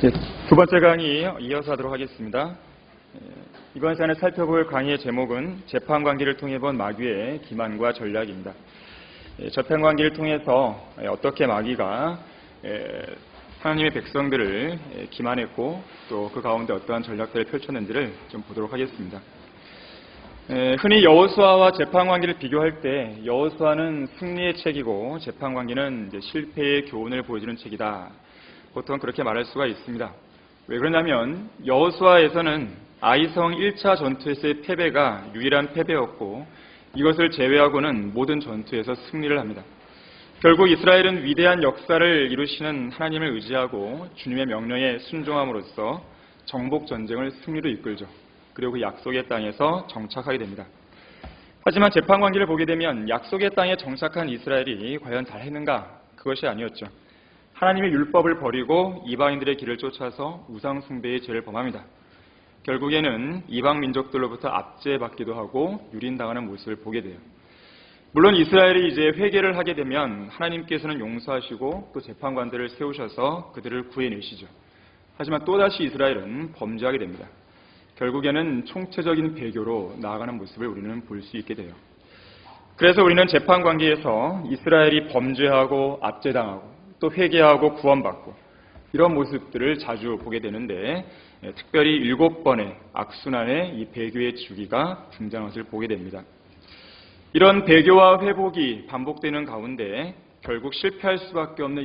네, 두 번째 강의 이어서 하도록 하겠습니다. 이번 시간에 살펴볼 강의의 제목은 재판관계를 통해 본 마귀의 기만과 전략입니다. 재판관계를 통해서 어떻게 마귀가 하나님의 백성들을 기만했고 또 그 가운데 어떠한 전략들을 펼쳤는지를 좀 보도록 하겠습니다. 흔히 여호수아와 재판관계를 비교할 때 여호수아는 승리의 책이고 재판관계는 실패의 교훈을 보여주는 책이다. 보통 그렇게 말할 수가 있습니다. 왜 그러냐면 여호수아에서는 아이성 1차 전투에서의 패배가 유일한 패배였고 이것을 제외하고는 모든 전투에서 승리를 합니다. 결국 이스라엘은 위대한 역사를 이루시는 하나님을 의지하고 주님의 명령에 순종함으로써 정복 전쟁을 승리로 이끌죠. 그리고 그 약속의 땅에서 정착하게 됩니다. 하지만 재판관계를 보게 되면 약속의 땅에 정착한 이스라엘이 과연 잘했는가? 그것이 아니었죠. 하나님의 율법을 버리고 이방인들의 길을 쫓아서 우상 숭배의 죄를 범합니다. 결국에는 이방 민족들로부터 압제받기도 하고 유린당하는 모습을 보게 돼요. 물론 이스라엘이 이제 회개를 하게 되면 하나님께서는 용서하시고 또 재판관들을 세우셔서 그들을 구해내시죠. 하지만 또다시 이스라엘은 범죄하게 됩니다. 결국에는 총체적인 배교로 나아가는 모습을 우리는 볼 수 있게 돼요. 그래서 우리는 재판관계에서 이스라엘이 범죄하고 압제당하고 또 회개하고 구원받고 이런 모습들을 자주 보게 되는데 특별히 7번의 악순환의 이 배교의 주기가 등장한 것을 보게 됩니다. 이런 배교와 회복이 반복되는 가운데 결국 실패할 수밖에 없는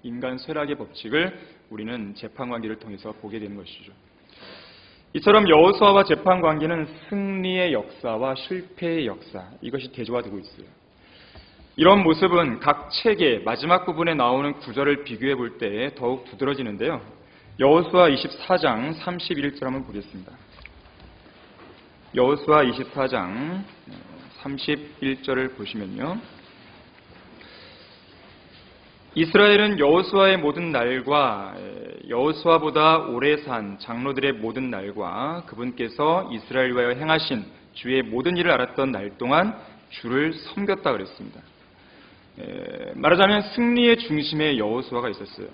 인간 쇠락의 법칙을 우리는 재판관계를 통해서 보게 되는 것이죠. 이처럼 여호수아와 재판관계는 승리의 역사와 실패의 역사, 이것이 대조화되고 있어요. 이런 모습은 각 책의 마지막 부분에 나오는 구절을 비교해 볼 때 더욱 두드러지는데요. 여호수아 24장 31절 한번 보겠습니다. 여호수아 24장 31절을 보시면요. 이스라엘은 여호수아의 모든 날과 여호수아보다 오래 산 장로들의 모든 날과 그분께서 이스라엘 위하여 행하신 주의 모든 일을 알았던 날 동안 주를 섬겼다 그랬습니다. 말하자면 승리의 중심에 여호수아가 있었어요.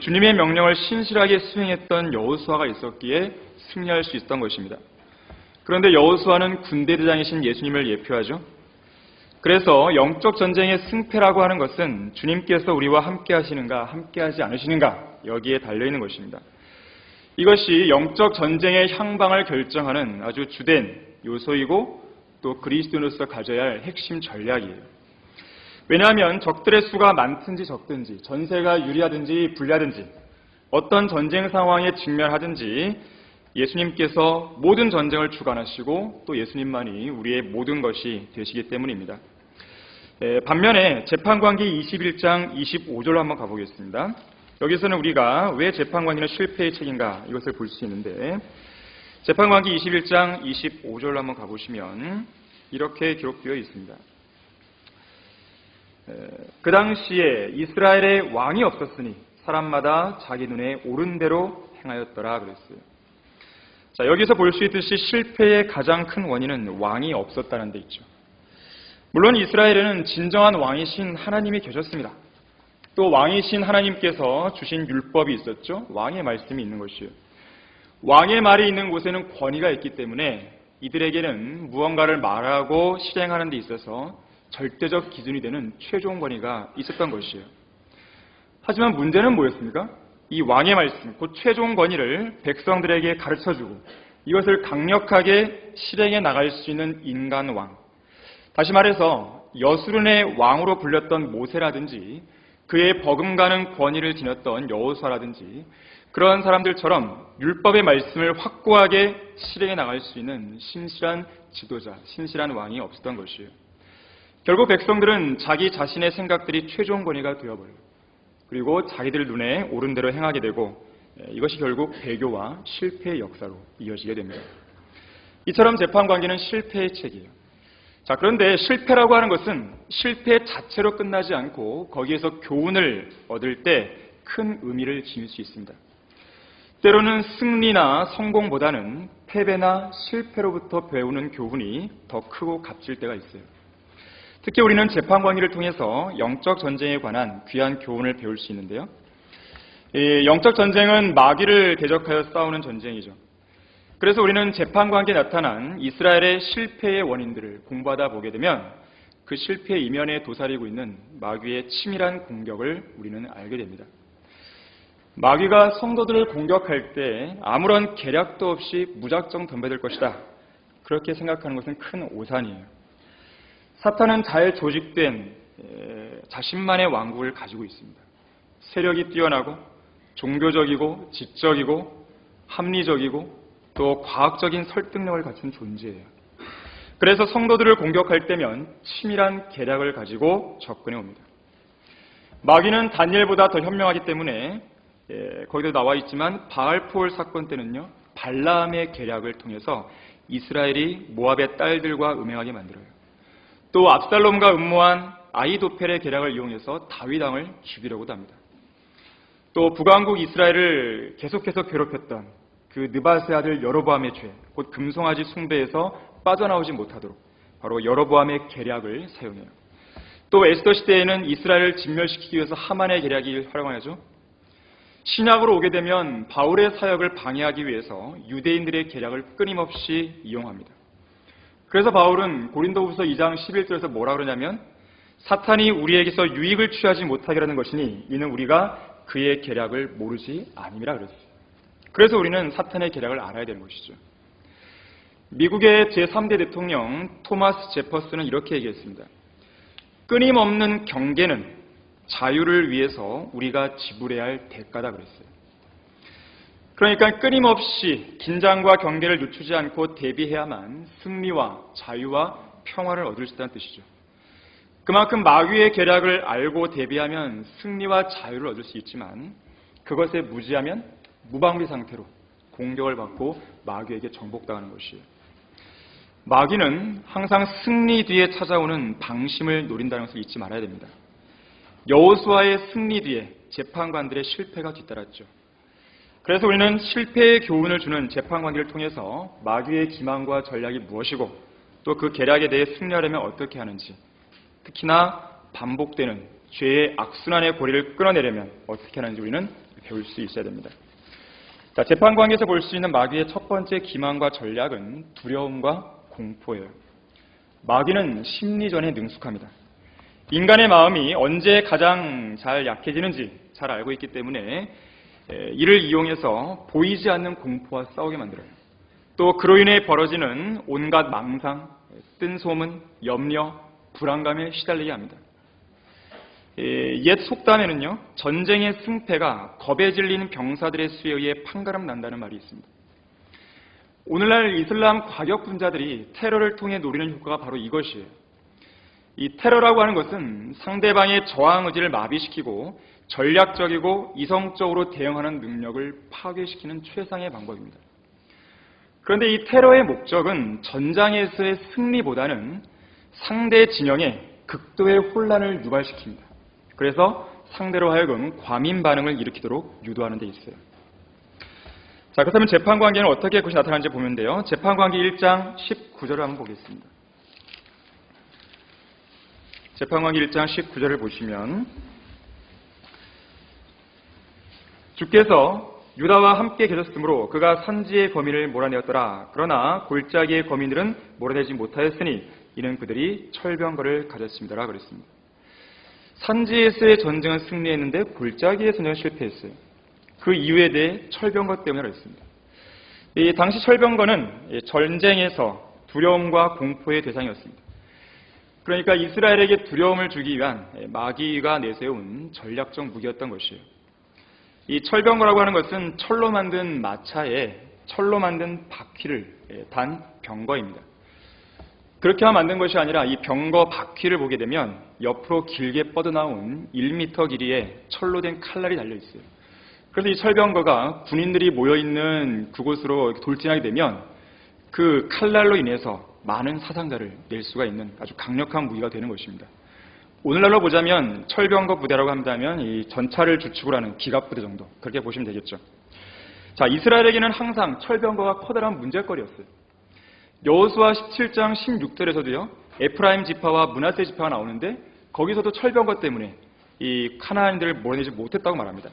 주님의 명령을 신실하게 수행했던 여호수아가 있었기에 승리할 수 있었던 것입니다. 그런데 여호수아는 군대대장이신 예수님을 예표하죠. 그래서 영적 전쟁의 승패라고 하는 것은 주님께서 우리와 함께 하시는가 함께하지 않으시는가 여기에 달려있는 것입니다. 이것이 영적 전쟁의 향방을 결정하는 아주 주된 요소이고 또 그리스도인으로서 가져야 할 핵심 전략이에요. 왜냐하면 적들의 수가 많든지 적든지 전세가 유리하든지 불리하든지 어떤 전쟁 상황에 직면하든지 예수님께서 모든 전쟁을 주관하시고 또 예수님만이 우리의 모든 것이 되시기 때문입니다. 반면에 재판관계 21장 25절로 한번 가보겠습니다. 여기서는 우리가 왜 재판관계는 실패의 책인가 이것을 볼 수 있는데 재판관계 21장 25절로 한번 가보시면 이렇게 기록되어 있습니다. 그 당시에 이스라엘의 왕이 없었으니 사람마다 자기 눈에 옳은 대로 행하였더라 그랬어요. 자, 여기서 볼 수 있듯이 실패의 가장 큰 원인은 왕이 없었다는 데 있죠. 물론 이스라엘에는 진정한 왕이신 하나님이 계셨습니다. 또 왕이신 하나님께서 주신 율법이 있었죠. 왕의 말씀이 있는 것이에요. 왕의 말이 있는 곳에는 권위가 있기 때문에 이들에게는 무언가를 말하고 실행하는 데 있어서 절대적 기준이 되는 최종 권위가 있었던 것이에요. 하지만 문제는 뭐였습니까? 이 왕의 말씀, 곧 최종 권위를 백성들에게 가르쳐주고 이것을 강력하게 실행해 나갈 수 있는 인간 왕. 다시 말해서 여수론의 왕으로 불렸던 모세라든지 그의 버금가는 권위를 지녔던 여호수아라든지 그러한 사람들처럼 율법의 말씀을 확고하게 실행해 나갈 수 있는 신실한 지도자, 신실한 왕이 없었던 것이에요. 결국 백성들은 자기 자신의 생각들이 최종 권위가 되어버려요. 그리고 자기들 눈에 옳은 대로 행하게 되고 이것이 결국 배교와 실패의 역사로 이어지게 됩니다. 이처럼 재판관계는 실패의 책이에요. 자, 그런데 실패라고 하는 것은 실패 자체로 끝나지 않고 거기에서 교훈을 얻을 때 큰 의미를 지닐 수 있습니다. 때로는 승리나 성공보다는 패배나 실패로부터 배우는 교훈이 더 크고 값질 때가 있어요. 특히 우리는 재판관계를 통해서 영적 전쟁에 관한 귀한 교훈을 배울 수 있는데요. 이 영적 전쟁은 마귀를 대적하여 싸우는 전쟁이죠. 그래서 우리는 재판관계에 나타난 이스라엘의 실패의 원인들을 공부하다 보게 되면 그 실패의 이면에 도사리고 있는 마귀의 치밀한 공격을 우리는 알게 됩니다. 마귀가 성도들을 공격할 때 아무런 계략도 없이 무작정 덤벼들 것이다. 그렇게 생각하는 것은 큰 오산이에요. 사탄은 잘 조직된 자신만의 왕국을 가지고 있습니다. 세력이 뛰어나고 종교적이고 지적이고 합리적이고 또 과학적인 설득력을 갖춘 존재예요. 그래서 성도들을 공격할 때면 치밀한 계략을 가지고 접근해 옵니다. 마귀는 다니엘보다 더 현명하기 때문에 거기도 나와 있지만 바알포올 사건 때는요, 발라함의 계략을 통해서 이스라엘이 모압의 딸들과 음행하게 만들어요. 또 압살롬과 음모한 아히도펠의 계략을 이용해서 다윗 왕을 죽이려고도 합니다. 또 북왕국 이스라엘을 계속해서 괴롭혔던 그 느밧의 아들 여로보암의 죄, 곧 금송아지 숭배에서 빠져나오지 못하도록 바로 여로보암의 계략을 사용해요. 또 에스더 시대에는 이스라엘을 진멸시키기 위해서 하만의 계략이 활용하죠. 신약으로 오게 되면 바울의 사역을 방해하기 위해서 유대인들의 계략을 끊임없이 이용합니다. 그래서 바울은 고린도후서 2장 11절에서 뭐라 그러냐면 사탄이 우리에게서 유익을 취하지 못하게 하는 것이니 이는 우리가 그의 계략을 모르지 아님이라 그랬어요. 그래서 우리는 사탄의 계략을 알아야 되는 것이죠. 미국의 제3대 대통령 토마스 제퍼슨은 이렇게 얘기했습니다. 끊임없는 경계는 자유를 위해서 우리가 지불해야 할 대가다 그랬어요. 그러니까 끊임없이 긴장과 경계를 늦추지 않고 대비해야만 승리와 자유와 평화를 얻을 수 있다는 뜻이죠. 그만큼 마귀의 계략을 알고 대비하면 승리와 자유를 얻을 수 있지만 그것에 무지하면 무방비 상태로 공격을 받고 마귀에게 정복당하는 것이에요. 마귀는 항상 승리 뒤에 찾아오는 방심을 노린다는 것을 잊지 말아야 됩니다. 여호수아의 승리 뒤에 재판관들의 실패가 뒤따랐죠. 그래서 우리는 실패의 교훈을 주는 재판관계를 통해서 마귀의 기망과 전략이 무엇이고 또 그 계략에 대해 승리하려면 어떻게 하는지, 특히나 반복되는 죄의 악순환의 고리를 끊어내려면 어떻게 하는지 우리는 배울 수 있어야 됩니다. 자, 재판관계에서 볼 수 있는 마귀의 첫 번째 기망과 전략은 두려움과 공포예요. 마귀는 심리전에 능숙합니다. 인간의 마음이 언제 가장 잘 약해지는지 잘 알고 있기 때문에 이를 이용해서 보이지 않는 공포와 싸우게 만들어요. 또 그로 인해 벌어지는 온갖 망상, 뜬소문, 염려, 불안감에 시달리게 합니다. 옛 속담에는요, 전쟁의 승패가 겁에 질린 병사들의 수에 의해 판가름 난다는 말이 있습니다. 오늘날 이슬람 과격분자들이 테러를 통해 노리는 효과가 바로 이것이에요. 이 테러라고 하는 것은 상대방의 저항 의지를 마비시키고 전략적이고 이성적으로 대응하는 능력을 파괴시키는 최상의 방법입니다. 그런데 이 테러의 목적은 전장에서의 승리보다는 상대 진영에 극도의 혼란을 유발시킵니다. 그래서 상대로 하여금 과민 반응을 일으키도록 유도하는 데 있어요. 자, 그렇다면 재판관계는 어떻게 그것이 나타나는지 보면 돼요. 재판관계 1장 19절을 한번 보겠습니다. 재판관계 1장 19절을 보시면 주께서 유다와 함께 계셨으므로 그가 산지의 거민을 몰아내었더라. 그러나 골짜기의 거민들은 몰아내지 못하였으니 이는 그들이 철병거를 가졌습니다라 그랬습니다. 산지에서의 전쟁은 승리했는데 골짜기의 전쟁은 실패했어요. 그 이유에 대해 철병거 때문이라고 했습니다. 이 당시 철병거는 전쟁에서 두려움과 공포의 대상이었습니다. 그러니까 이스라엘에게 두려움을 주기 위한 마귀가 내세운 전략적 무기였던 것이에요. 이 철병거라고 하는 것은 철로 만든 마차에 철로 만든 바퀴를 단 병거입니다. 그렇게 만든 것이 아니라 이 병거 바퀴를 보게 되면 옆으로 길게 뻗어나온 1m 길이의 철로 된 칼날이 달려있어요. 그래서 이 철병거가 군인들이 모여있는 그곳으로 돌진하게 되면 그 칼날로 인해서 많은 사상자를 낼 수가 있는 아주 강력한 무기가 되는 것입니다. 오늘날로 보자면 철병거 부대라고 한다면 이 전차를 주축으로 하는 기갑부대 정도 그렇게 보시면 되겠죠. 자, 이스라엘에게는 항상 철병거가 커다란 문제거리였어요. 여호수아 17장 16절에서도요. 에프라임 지파와 므낫세 지파가 나오는데 거기서도 철병거 때문에 이 카나안인들을 몰아내지 못했다고 말합니다.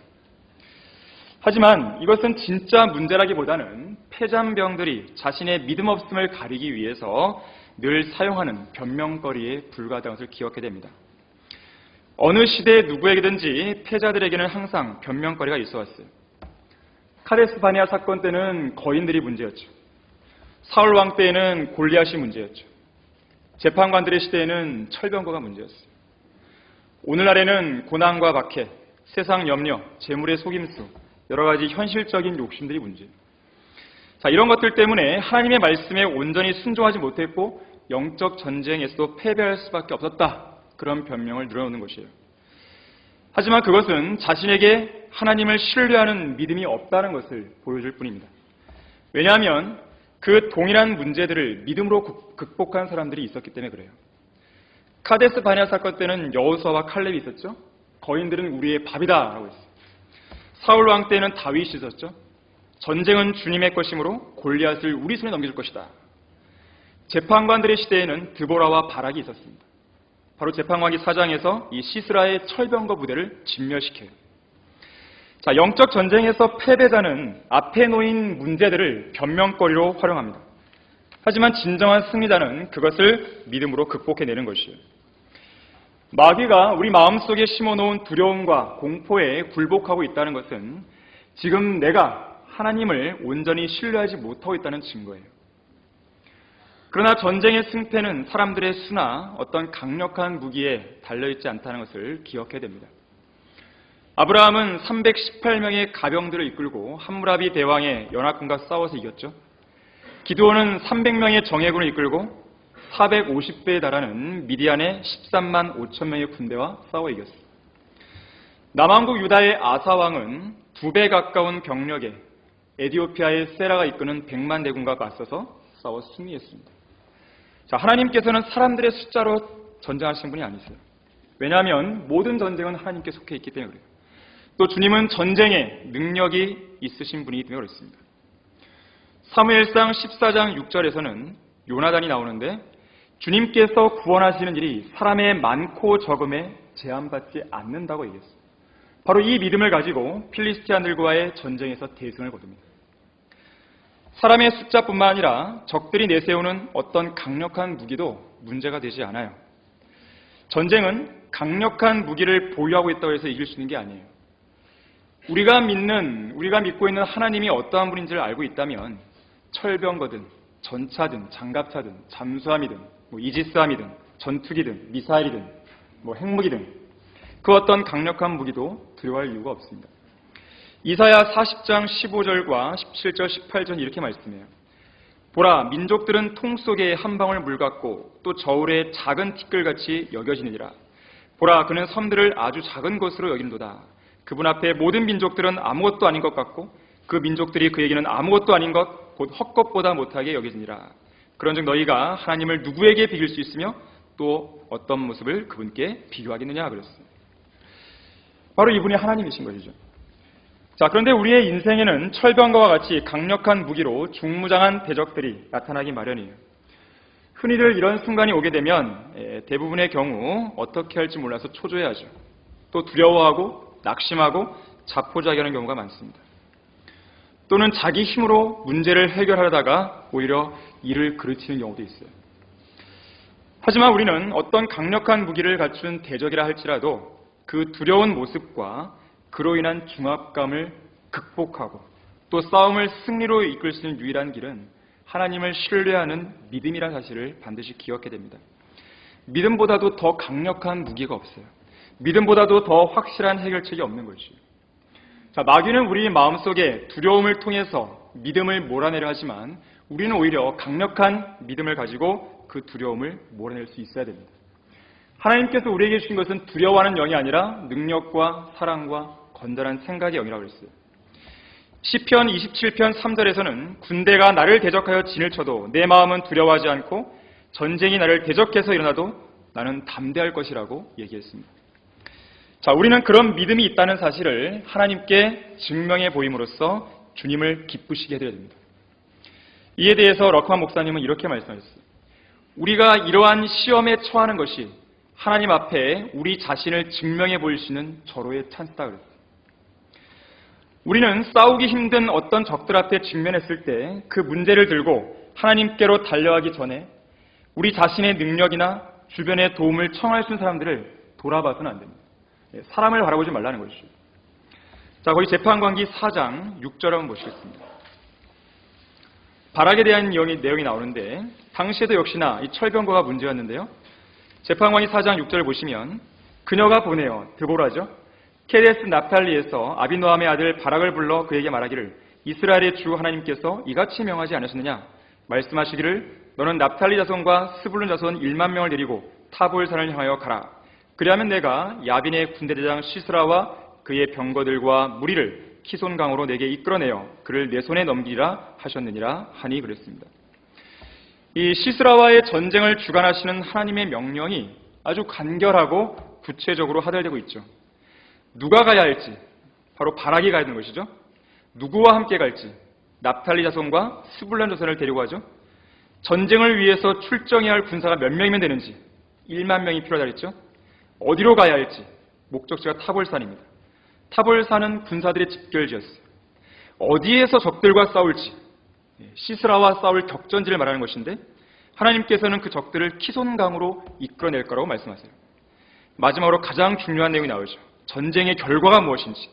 하지만 이것은 진짜 문제라기보다는 패잔병들이 자신의 믿음 없음을 가리기 위해서 늘 사용하는 변명거리에 불과하다는 것을 기억해야 됩니다. 어느 시대의 누구에게든지 패자들에게는 항상 변명거리가 있어 왔어요. 카데스 바네아 사건 때는 거인들이 문제였죠. 사울 왕 때에는 골리앗이 문제였죠. 재판관들의 시대에는 철병거가 문제였어요. 오늘날에는 고난과 박해, 세상 염려, 재물의 속임수, 여러 가지 현실적인 욕심들이 문제예요. 자, 이런 것들 때문에 하나님의 말씀에 온전히 순종하지 못했고 영적 전쟁에서도 패배할 수밖에 없었다. 그런 변명을 늘어놓는 것이에요. 하지만 그것은 자신에게 하나님을 신뢰하는 믿음이 없다는 것을 보여줄 뿐입니다. 왜냐하면 그 동일한 문제들을 믿음으로 극복한 사람들이 있었기 때문에 그래요. 카데스 바네아 사건 때는 여호수아와 칼렙이 있었죠. 거인들은 우리의 밥이다라고 했어요. 사울 왕 때는 다윗이 있었죠. 전쟁은 주님의 것이므로 골리앗을 우리 손에 넘겨줄 것이다. 재판관들의 시대에는 드보라와 바락이 있었습니다. 바로 재판관기 4장에서 이 시스라의 철병거 부대를 진멸시켜요. 자, 영적 전쟁에서 패배자는 앞에 놓인 문제들을 변명거리로 활용합니다. 하지만 진정한 승리자는 그것을 믿음으로 극복해내는 것이에요. 마귀가 우리 마음속에 심어놓은 두려움과 공포에 굴복하고 있다는 것은 지금 내가 하나님을 온전히 신뢰하지 못하고 있다는 증거예요. 그러나 전쟁의 승패는 사람들의 수나 어떤 강력한 무기에 달려있지 않다는 것을 기억해야 됩니다. 아브라함은 318명의 가병들을 이끌고 함무라비 대왕의 연합군과 싸워서 이겼죠. 기드온은 300명의 정예군을 이끌고 450배에 달하는 미디안의 13만 5천 명의 군대와 싸워 이겼습니다. 남왕국 유다의 아사왕은 2배 가까운 병력에 에디오피아의 세라가 이끄는 100만 대군과 맞서서 싸워 승리했습니다. 자, 하나님께서는 사람들의 숫자로 전쟁하시는 분이 아니세요. 왜냐하면 모든 전쟁은 하나님께 속해 있기 때문에 그래요. 또 주님은 전쟁에 능력이 있으신 분이기 때문에 그렇습니다. 사무엘상 14장 6절에서는 요나단이 나오는데 주님께서 구원하시는 일이 사람의 많고 적음에 제한받지 않는다고 얘기했어요. 바로 이 믿음을 가지고 필리스티아들과의 전쟁에서 대승을 거둡니다. 사람의 숫자뿐만 아니라 적들이 내세우는 어떤 강력한 무기도 문제가 되지 않아요. 전쟁은 강력한 무기를 보유하고 있다고 해서 이길 수 있는 게 아니에요. 우리가 믿고 있는 하나님이 어떠한 분인지를 알고 있다면 철병거든, 전차든, 장갑차든, 잠수함이든, 이지스함이든, 전투기든, 미사일이든, 핵무기든 그 어떤 강력한 무기도 두려워할 이유가 없습니다. 이사야 40장 15절과 17절, 18절 이렇게 말씀해요. 보라, 민족들은 통 속에 한 방울 물 같고 또 저울의 작은 티끌같이 여겨지느니라. 보라, 그는 섬들을 아주 작은 것으로 여긴도다. 그분 앞에 모든 민족들은 아무것도 아닌 것 같고 그 민족들이 그에게는 아무것도 아닌 것, 곧 헛것보다 못하게 여겨지니라. 그런즉 너희가 하나님을 누구에게 비길 수 있으며 또 어떤 모습을 그분께 비교하겠느냐 그랬어요. 바로 이분이 하나님이신 것이죠. 자, 그런데 우리의 인생에는 철병거와 같이 강력한 무기로 중무장한 대적들이 나타나기 마련이에요. 흔히들 이런 순간이 오게 되면 대부분의 경우 어떻게 할지 몰라서 초조해하죠. 또 두려워하고 낙심하고 자포자기하는 경우가 많습니다. 또는 자기 힘으로 문제를 해결하려다가 오히려 일을 그르치는 경우도 있어요. 하지만 우리는 어떤 강력한 무기를 갖춘 대적이라 할지라도 그 두려운 모습과 그로 인한 중압감을 극복하고 또 싸움을 승리로 이끌 수 있는 유일한 길은 하나님을 신뢰하는 믿음이라는 사실을 반드시 기억해야 됩니다. 믿음보다도 더 강력한 무기가 없어요. 믿음보다도 더 확실한 해결책이 없는 것이에요. 자, 마귀는 우리 마음속에 두려움을 통해서 믿음을 몰아내려 하지만 우리는 오히려 강력한 믿음을 가지고 그 두려움을 몰아낼 수 있어야 됩니다. 하나님께서 우리에게 주신 것은 두려워하는 영이 아니라 능력과 사랑과 건전한 생각의 영이라고 했어요. 시편 27편 3절에서는 군대가 나를 대적하여 진을 쳐도 내 마음은 두려워하지 않고 전쟁이 나를 대적해서 일어나도 나는 담대할 것이라고 얘기했습니다. 자, 우리는 그런 믿음이 있다는 사실을 하나님께 증명해 보임으로써 주님을 기쁘시게 해드려야 됩니다. 이에 대해서 럭한 목사님은 이렇게 말씀하셨어요. 우리가 이러한 시험에 처하는 것이 하나님 앞에 우리 자신을 증명해 보일 수 있는 절호의 찬스다 그랬어요. 우리는 싸우기 힘든 어떤 적들 앞에 직면했을 때 그 문제를 들고 하나님께로 달려가기 전에 우리 자신의 능력이나 주변의 도움을 청할 수 있는 사람들을 돌아봐서는 안 됩니다. 사람을 바라보지 말라는 것이죠. 자, 거기 재판관기 4장 6절 한번 보시겠습니다. 바락에 대한 내용이 나오는데 당시에도 역시나 이 철병거가 문제였는데요. 재판관기 4장 6절을 보시면 그녀가 보내어 드보라죠. 케데스 납탈리에서 아비노함의 아들 바락을 불러 그에게 말하기를 이스라엘의 주 하나님께서 이같이 명하지 않으셨느냐? 말씀하시기를 너는 납탈리 자손과 스불룬 자손 1만 명을 데리고 타볼산을 향하여 가라. 그리하면 내가 야빈의 군대대장 시스라와 그의 병거들과 무리를 키손강으로 내게 이끌어내어 그를 내 손에 넘기라 하셨느니라 하니 그랬습니다. 이 시스라와의 전쟁을 주관하시는 하나님의 명령이 아주 간결하고 구체적으로 하달되고 있죠. 누가 가야 할지 바로 바락이 가야 되는 것이죠. 누구와 함께 갈지 납탈리 자손과 스불론 자손을 데리고 가죠. 전쟁을 위해서 출정해야 할 군사가 몇 명이면 되는지 1만 명이 필요하다 그랬죠. 어디로 가야 할지 목적지가 타볼산입니다. 타볼산은 군사들의 집결지였어요. 어디에서 적들과 싸울지 시스라와 싸울 격전지를 말하는 것인데 하나님께서는 그 적들을 키손강으로 이끌어낼 거라고 말씀하세요. 마지막으로 가장 중요한 내용이 나오죠. 전쟁의 결과가 무엇인지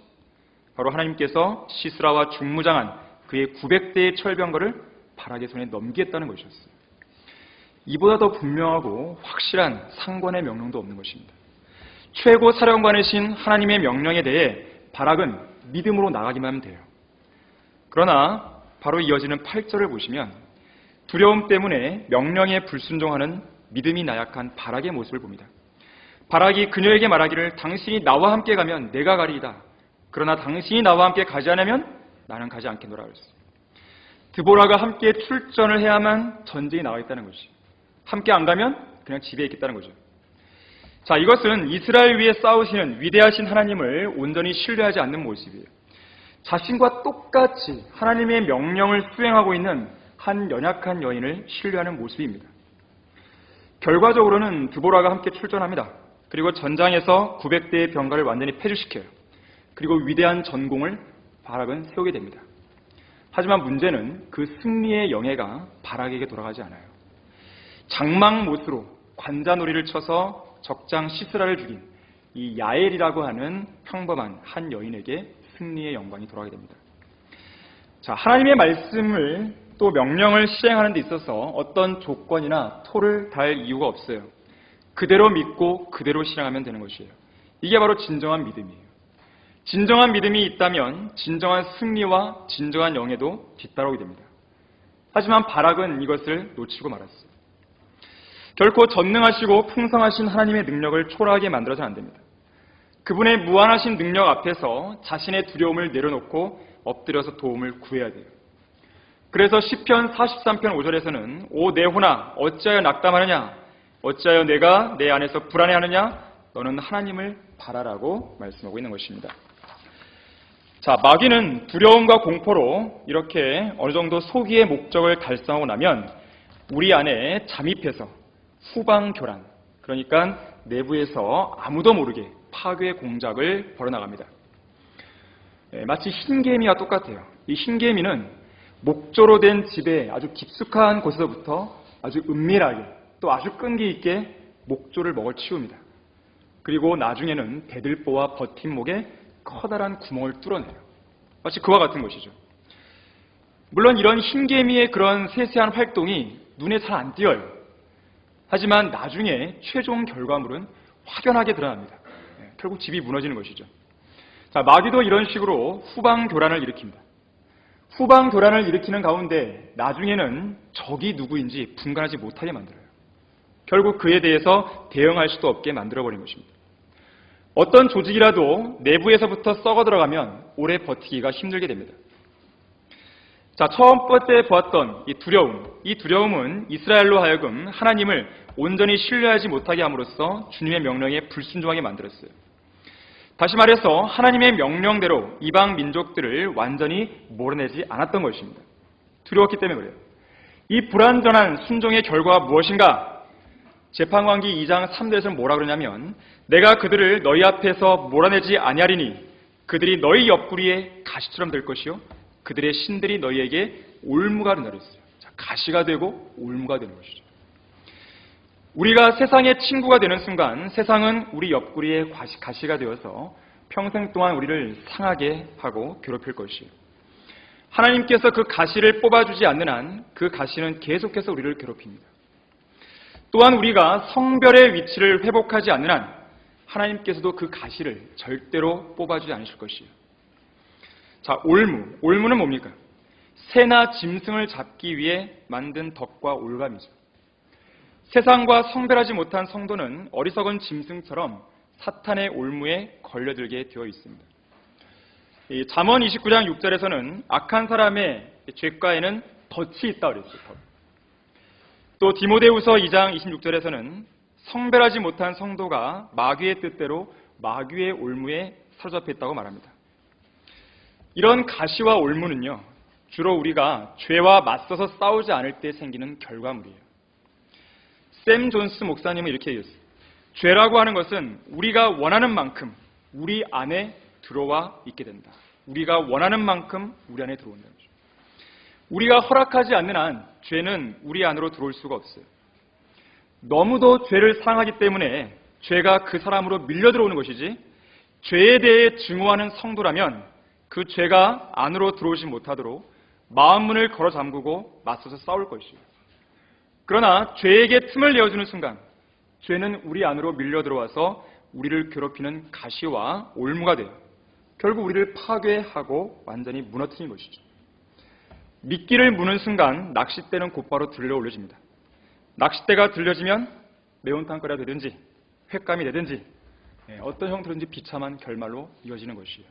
바로 하나님께서 시스라와 중무장한 그의 900대의 철병거를 바락의 손에 넘기겠다는 것이었어요. 이보다 더 분명하고 확실한 상관의 명령도 없는 것입니다. 최고 사령관이신 하나님의 명령에 대해 바락은 믿음으로 나가기만 하면 돼요. 그러나 바로 이어지는 8절을 보시면 두려움 때문에 명령에 불순종하는 믿음이 나약한 바락의 모습을 봅니다. 바락이 그녀에게 말하기를 당신이 나와 함께 가면 내가 가리이다. 그러나 당신이 나와 함께 가지 않으면 나는 가지 않겠노라 그랬어요. 드보라가 함께 출전을 해야만 전쟁에 나가겠다는 것이. 함께 안 가면 그냥 집에 있겠다는 거죠. 자, 이것은 이스라엘 위에 싸우시는 위대하신 하나님을 온전히 신뢰하지 않는 모습이에요. 자신과 똑같이 하나님의 명령을 수행하고 있는 한 연약한 여인을 신뢰하는 모습입니다. 결과적으로는 드보라가 함께 출전합니다. 그리고 전장에서 900대의 병가를 완전히 패주시켜요. 그리고 위대한 전공을 바락은 세우게 됩니다. 하지만 문제는 그 승리의 영예가 바락에게 돌아가지 않아요. 장막못으로 관자놀이를 쳐서 적장 시스라를 죽인 이 야엘이라고 하는 평범한 한 여인에게 승리의 영광이 돌아가게 됩니다. 자, 하나님의 말씀을 또 명령을 시행하는 데 있어서 어떤 조건이나 토를 달 이유가 없어요. 그대로 믿고 그대로 실행하면 되는 것이에요. 이게 바로 진정한 믿음이에요. 진정한 믿음이 있다면 진정한 승리와 진정한 영예도 뒤따라오게 됩니다. 하지만 바락은 이것을 놓치고 말았어요. 결코 전능하시고 풍성하신 하나님의 능력을 초라하게 만들어서는 안 됩니다. 그분의 무한하신 능력 앞에서 자신의 두려움을 내려놓고 엎드려서 도움을 구해야 돼요. 그래서 시편 43편 5절에서는 오 내 혼아 어찌하여 낙담하느냐 어찌하여 내가 내 안에서 불안해하느냐 너는 하나님을 바라라고 말씀하고 있는 것입니다. 자, 마귀는 두려움과 공포로 이렇게 어느 정도 소기의 목적을 달성하고 나면 우리 안에 잠입해서 후방교란, 그러니까 내부에서 아무도 모르게 파괴 공작을 벌여나갑니다. 마치 흰개미와 똑같아요. 이 흰개미는 목조로 된 집에 아주 깊숙한 곳에서부터 아주 은밀하게 또 아주 끈기 있게 목조를 먹어치웁니다. 그리고 나중에는 배들보와 버팀목에 커다란 구멍을 뚫어내요. 마치 그와 같은 것이죠. 물론 이런 흰개미의 그런 세세한 활동이 눈에 잘 안 띄어요. 하지만 나중에 최종 결과물은 확연하게 드러납니다. 결국 집이 무너지는 것이죠. 자, 마귀도 이런 식으로 후방교란을 일으킵니다. 후방교란을 일으키는 가운데 나중에는 적이 누구인지 분간하지 못하게 만들어요. 결국 그에 대해서 대응할 수도 없게 만들어버린 것입니다. 어떤 조직이라도 내부에서부터 썩어 들어가면 오래 버티기가 힘들게 됩니다. 자, 첫 번째 보았던 이 두려움은 이스라엘로 하여금 하나님을 온전히 신뢰하지 못하게 함으로써 주님의 명령에 불순종하게 만들었어요. 다시 말해서 하나님의 명령대로 이방 민족들을 완전히 몰아내지 않았던 것입니다. 두려웠기 때문에 그래요. 이 불완전한 순종의 결과가 무엇인가? 재판관기 2장 3절에서는 뭐라 그러냐면 내가 그들을 너희 앞에서 몰아내지 아니하리니 그들이 너희 옆구리에 가시처럼 될 것이요 그들의 신들이 너희에게 올무가 된다 그랬어요. 자, 가시가 되고 올무가 되는 것이죠. 우리가 세상의 친구가 되는 순간 세상은 우리 옆구리에 가시가 되어서 평생 동안 우리를 상하게 하고 괴롭힐 것이에요. 하나님께서 그 가시를 뽑아주지 않는 한 그 가시는 계속해서 우리를 괴롭힙니다. 또한 우리가 성별의 위치를 회복하지 않는 한 하나님께서도 그 가시를 절대로 뽑아주지 않으실 것이에요. 자, 올무는 뭡니까? 새나 짐승을 잡기 위해 만든 덫과 올감이죠. 세상과 성별하지 못한 성도는 어리석은 짐승처럼 사탄의 올무에 걸려들게 되어 있습니다. 잠언 29장 6절에서는 악한 사람의 죄가에는 덫이 있다고 그랬어요. 또 디모데후서 2장 26절에서는 성별하지 못한 성도가 마귀의 뜻대로 마귀의 올무에 사로잡혀 있다고 말합니다. 이런 가시와 올무는요, 주로 우리가 죄와 맞서서 싸우지 않을 때 생기는 결과물이에요. 샘 존스 목사님은 이렇게 얘기했어요. 죄라고 하는 것은 우리가 원하는 만큼 우리 안에 들어와 있게 된다. 우리가 원하는 만큼 우리 안에 들어온다는 거죠. 우리가 허락하지 않는 한 죄는 우리 안으로 들어올 수가 없어요. 너무도 죄를 사랑하기 때문에 죄가 그 사람으로 밀려 들어오는 것이지, 죄에 대해 증오하는 성도라면 그 죄가 안으로 들어오지 못하도록 마음문을 걸어 잠그고 맞서서 싸울 것이에요. 그러나 죄에게 틈을 내어주는 순간 죄는 우리 안으로 밀려 들어와서 우리를 괴롭히는 가시와 올무가 돼요. 결국 우리를 파괴하고 완전히 무너뜨린 것이죠. 미끼를 무는 순간 낚싯대는 곧바로 들려 올려집니다. 낚싯대가 들려지면 매운탕거리가 되든지 횟감이 되든지 어떤 형태로든지 비참한 결말로 이어지는 것이에요.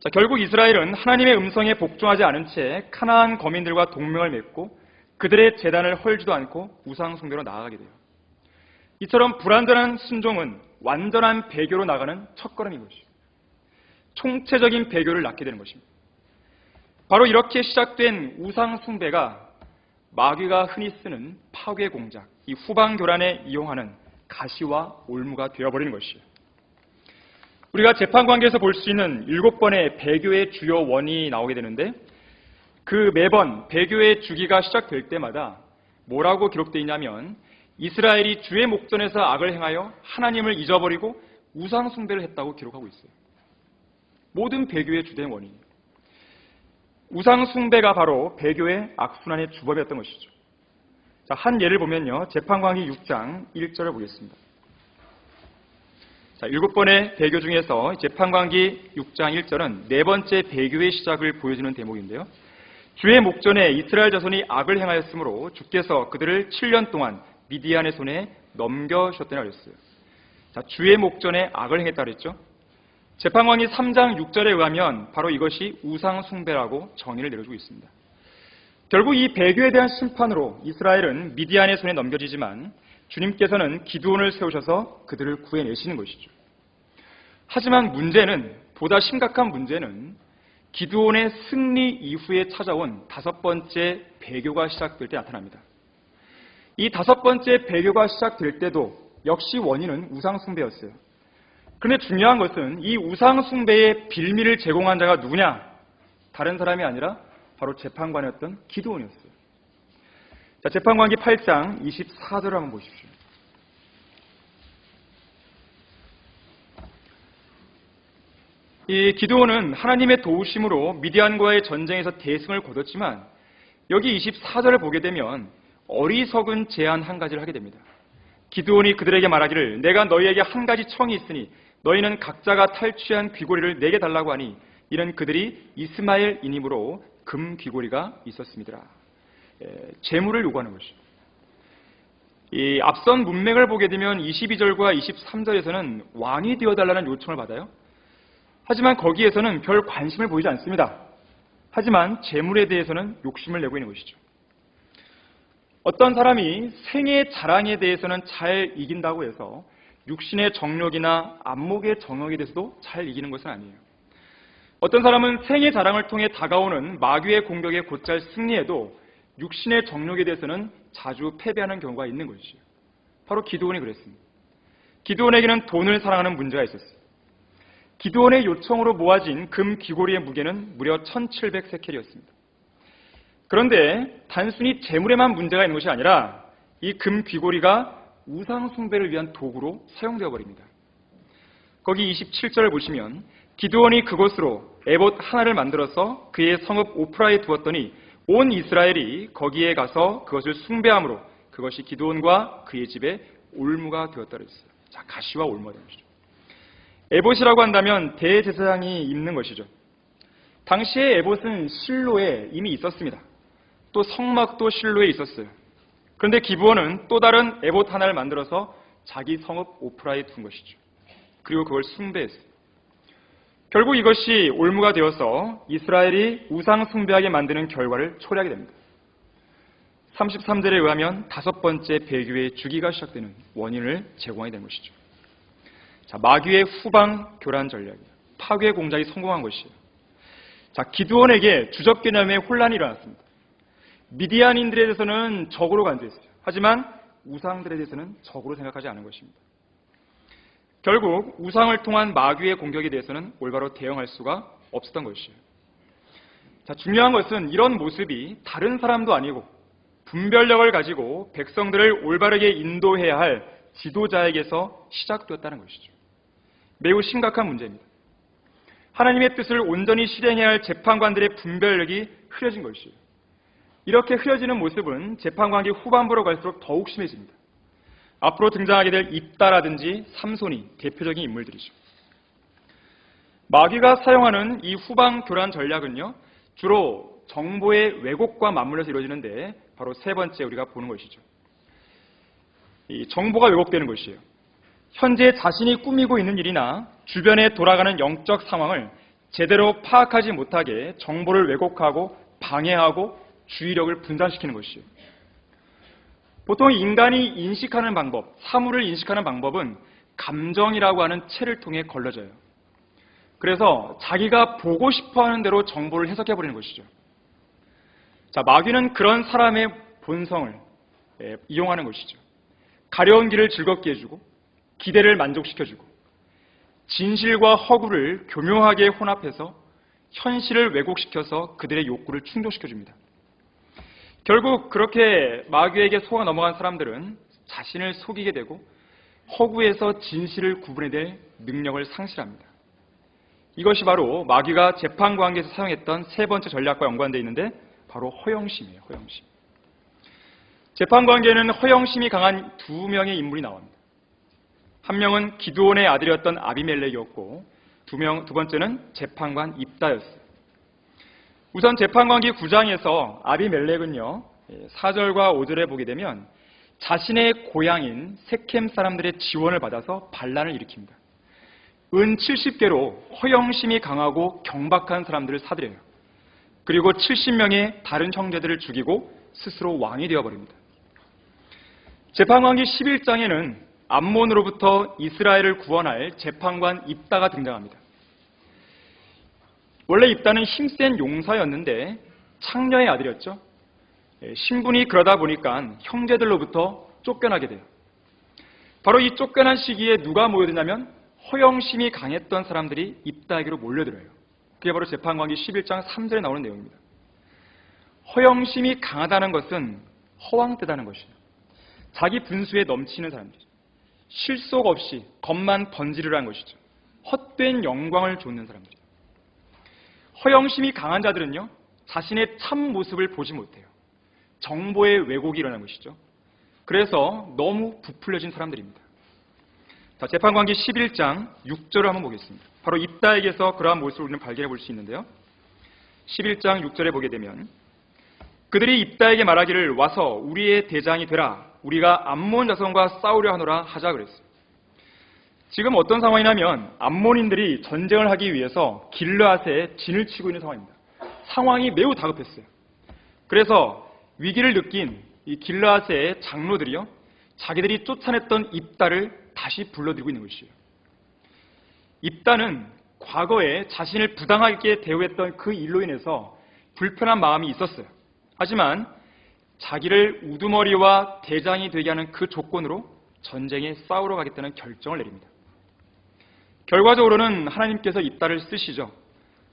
자, 결국 이스라엘은 하나님의 음성에 복종하지 않은 채 가나안 거민들과 동맹을 맺고 그들의 제단을 헐지도 않고 우상 숭배로 나아가게 돼요. 이처럼 불완전한 순종은 완전한 배교로 나가는 첫걸음인 것이에요. 총체적인 배교를 낳게 되는 것입니다. 바로 이렇게 시작된 우상 숭배가 마귀가 흔히 쓰는 파괴 공작, 이 후방 교란에 이용하는 가시와 올무가 되어버리는 것이에요. 우리가 재판관계에서 볼 수 있는 7번의 배교의 주요 원인이 나오게 되는데, 그 매번 배교의 주기가 시작될 때마다 뭐라고 기록되어 있냐면, 이스라엘이 주의 목전에서 악을 행하여 하나님을 잊어버리고 우상 숭배를 했다고 기록하고 있어요. 모든 배교의 주된 원인이에요. 우상 숭배가 바로 배교의 악순환의 주범이었던 것이죠. 자, 한 예를 보면요, 재판관기 6장 1절을 보겠습니다. 자, 7번의 배교 중에서 재판관기 6장 1절은 네 번째 배교의 시작을 보여주는 대목인데요. 주의 목전에 이스라엘 자손이 악을 행하였으므로 주께서 그들을 7년 동안 미디안의 손에 넘겨주셨다고 했어요. 자, 주의 목전에 악을 행했다 그랬죠. 재판관기 3장 6절에 의하면 바로 이것이 우상 숭배라고 정의를 내려주고 있습니다. 결국 이 배교에 대한 심판으로 이스라엘은 미디안의 손에 넘겨지지만 주님께서는 기드온을 세우셔서 그들을 구해내시는 것이죠. 하지만 보다 심각한 문제는 기드온의 승리 이후에 찾아온 5번째 배교가 시작될 때 나타납니다. 이 5번째 배교가 시작될 때도 역시 원인은 우상 숭배였어요. 그런데 중요한 것은 이 우상 숭배의 빌미를 제공한 자가 누구냐? 다른 사람이 아니라 바로 재판관이었던 기드온이었어요. 자, 재판관기 8장 24절을 한번 보십시오. 이 기드온은 하나님의 도우심으로 미디안과의 전쟁에서 대승을 거뒀지만 여기 24절을 보게 되면 어리석은 제안 한 가지를 하게 됩니다. 기드온이 그들에게 말하기를 내가 너희에게 한 가지 청이 있으니 너희는 각자가 탈취한 귀고리를 내게 달라고 하니 이는 그들이 이스마엘인이므로 금 귀고리가 있었습니다. 재물을 요구하는 것이죠. 이 앞선 문맥을 보게 되면 22절과 23절에서는 왕이 되어달라는 요청을 받아요. 하지만 거기에서는 별 관심을 보이지 않습니다. 하지만 재물에 대해서는 욕심을 내고 있는 것이죠. 어떤 사람이 생의 자랑에 대해서는 잘 이긴다고 해서 육신의 정욕이나 안목의 정욕에 대해서도 잘 이기는 것은 아니에요. 어떤 사람은 생의 자랑을 통해 다가오는 마귀의 공격에 곧잘 승리해도 육신의 정욕에 대해서는 자주 패배하는 경우가 있는 것이죠. 바로 기드온이 그랬습니다. 기드온에게는 돈을 사랑하는 문제가 있었어요. 기드온의 요청으로 모아진 금 귀고리의 무게는 무려 1700세켈이었습니다. 그런데 단순히 재물에만 문제가 있는 것이 아니라 이 금 귀고리가 우상 숭배를 위한 도구로 사용되어 버립니다. 거기 27절을 보시면 기드온이 그곳으로 에봇 하나를 만들어서 그의 성읍 오프라에 두었더니 온 이스라엘이 거기에 가서 그것을 숭배함으로 그것이 기드온과 그의 집에 올무가 되었다 그랬어요. 자, 가시와 올무가 된 것이죠. 에봇이라고 한다면 대제사장이 입는 것이죠. 당시에 에봇은 실로에 이미 있었습니다. 또 성막도 실로에 있었어요. 그런데 기브온은 또 다른 에봇 하나를 만들어서 자기 성읍 오프라에 둔 것이죠. 그리고 그걸 숭배했어요. 결국 이것이 올무가 되어서 이스라엘이 우상 숭배하게 만드는 결과를 초래하게 됩니다. 33절에 의하면 5번째 배교의 주기가 시작되는 원인을 제공하게 된 것이죠. 자, 마귀의 후방 교란 전략이에요. 파괴 공작이 성공한 것이에요. 자, 기드온에게 주적 개념의 혼란이 일어났습니다. 미디안인들에 대해서는 적으로 간주했어요. 하지만 우상들에 대해서는 적으로 생각하지 않은 것입니다. 결국 우상을 통한 마귀의 공격에 대해서는 올바로 대응할 수가 없었던 것이에요. 자, 중요한 것은 이런 모습이 다른 사람도 아니고 분별력을 가지고 백성들을 올바르게 인도해야 할 지도자에게서 시작되었다는 것이죠. 매우 심각한 문제입니다. 하나님의 뜻을 온전히 실행해야 할 재판관들의 분별력이 흐려진 것이에요. 이렇게 흐려지는 모습은 재판관기 후반부로 갈수록 더욱 심해집니다. 앞으로 등장하게 될 입다라든지 삼손이 대표적인 인물들이죠. 마귀가 사용하는 이 후방 교란 전략은요, 주로 정보의 왜곡과 맞물려서 이루어지는데 바로 세 번째 우리가 보는 것이죠. 이 정보가 왜곡되는 것이에요. 현재 자신이 꾸미고 있는 일이나 주변에 돌아가는 영적 상황을 제대로 파악하지 못하게 정보를 왜곡하고 방해하고 주의력을 분산시키는 것이에요. 보통 인간이 인식하는 방법, 사물을 인식하는 방법은 감정이라고 하는 채를 통해 걸러져요. 그래서 자기가 보고 싶어하는 대로 정보를 해석해버리는 것이죠. 자, 마귀는 그런 사람의 본성을 이용하는 것이죠. 가려운 길을 즐겁게 해주고 기대를 만족시켜주고 진실과 허구를 교묘하게 혼합해서 현실을 왜곡시켜서 그들의 욕구를 충족시켜줍니다. 결국 그렇게 마귀에게 속아 넘어간 사람들은 자신을 속이게 되고 허구에서 진실을 구분해낼 능력을 상실합니다. 이것이 바로 마귀가 재판관계에서 사용했던 세 번째 전략과 연관되어 있는데 바로 허영심이에요. 허영심. 재판관계에는 허영심이 강한 두 명의 인물이 나옵니다. 한 명은 기드온의 아들이었던 아비멜렉이었고 두 번째는 재판관 입다였어요. 우선 재판관기 9장에서 아비멜렉은요, 4절과 5절에 보게 되면 자신의 고향인 세켐 사람들의 지원을 받아서 반란을 일으킵니다. 은 70개로 허영심이 강하고 경박한 사람들을 사들여요. 그리고 70명의 다른 형제들을 죽이고 스스로 왕이 되어버립니다. 재판관기 11장에는 암몬으로부터 이스라엘을 구원할 재판관 입다가 등장합니다. 원래 입다는 힘센 용사였는데 창녀의 아들이었죠. 신분이 그러다 보니까 형제들로부터 쫓겨나게 돼요. 바로 이 쫓겨난 시기에 누가 모여드냐면 허영심이 강했던 사람들이 입다에게로 몰려들어요. 그게 바로 재판관기 11장 3절에 나오는 내용입니다. 허영심이 강하다는 것은 허황되다는 것이에요. 자기 분수에 넘치는 사람들이죠. 실속 없이 겉만 번지르라는 것이죠. 헛된 영광을 좇는 사람들이죠. 허영심이 강한 자들은요, 자신의 참 모습을 보지 못해요. 정보의 왜곡이 일어나는 것이죠. 그래서 너무 부풀려진 사람들입니다. 자, 재판관기 11장 6절을 한번 보겠습니다. 바로 입다에게서 그러한 모습을 우리는 발견해 볼 수 있는데요. 11장 6절에 보게 되면 그들이 입다에게 말하기를 와서 우리의 대장이 되라. 우리가 암몬 자손과 싸우려 하노라 하자 그랬어요. 지금 어떤 상황이냐면 암몬인들이 전쟁을 하기 위해서 길르앗에 진을 치고 있는 상황입니다. 상황이 매우 다급했어요. 그래서 위기를 느낀 이 길르앗의 장로들이요, 자기들이 쫓아냈던 입다를 다시 불러들이고 있는 것이에요. 입다는 과거에 자신을 부당하게 대우했던 그 일로 인해서 불편한 마음이 있었어요. 하지만 자기를 우두머리와 대장이 되게 하는 그 조건으로 전쟁에 싸우러 가겠다는 결정을 내립니다. 결과적으로는 하나님께서 입다를 쓰시죠.